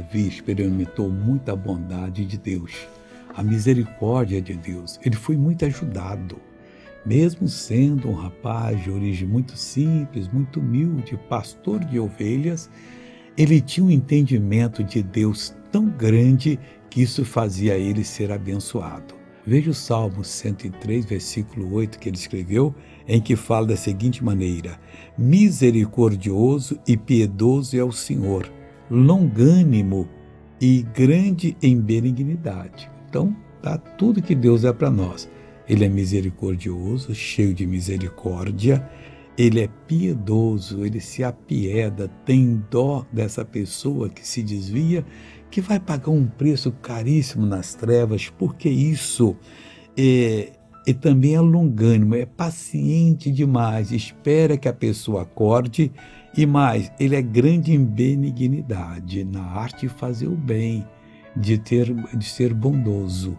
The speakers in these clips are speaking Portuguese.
Davi experimentou muita bondade de Deus, a misericórdia de Deus. Ele foi muito ajudado. Mesmo sendo um rapaz de origem muito simples, muito humilde, pastor de ovelhas, ele tinha um entendimento de Deus tão grande que isso fazia ele ser abençoado. Veja o Salmo 103, versículo 8, que ele escreveu, em que fala da seguinte maneira: misericordioso e piedoso é o Senhor, longânimo e grande em benignidade. Então, tá tudo que Deus é para nós. Ele é misericordioso, cheio de misericórdia, ele é piedoso, ele se apieda, tem dó dessa pessoa que se desvia, que vai pagar um preço caríssimo nas trevas, porque isso é também é longânimo, é paciente demais, espera que a pessoa acorde, e mais, ele é grande em benignidade, na arte de fazer o bem, de ser bondoso.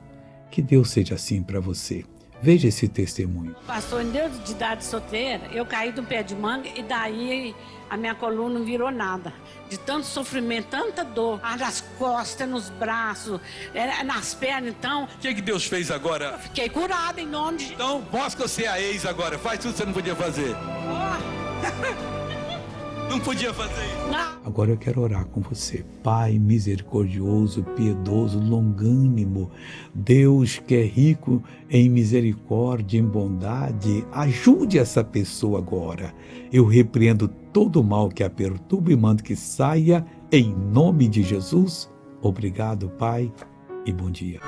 Que Deus seja assim para você. Veja esse testemunho. Pastor, em Deus de idade solteira, eu caí de um pé de manga e daí a minha coluna não virou nada. De tanto sofrimento, tanta dor, nas costas, nos braços, nas pernas, então. O que Deus fez agora? Eu fiquei curada em nome de Jesus. Então, mostra você a ex agora. Faz tudo que você não podia fazer. Não podia fazer isso. Não. Agora eu quero orar com você. Pai misericordioso, piedoso, longânimo, Deus que é rico em misericórdia, em bondade, ajude essa pessoa agora. Eu repreendo todo o mal que a perturba e mando que saia em nome de Jesus. Obrigado, Pai, e bom dia.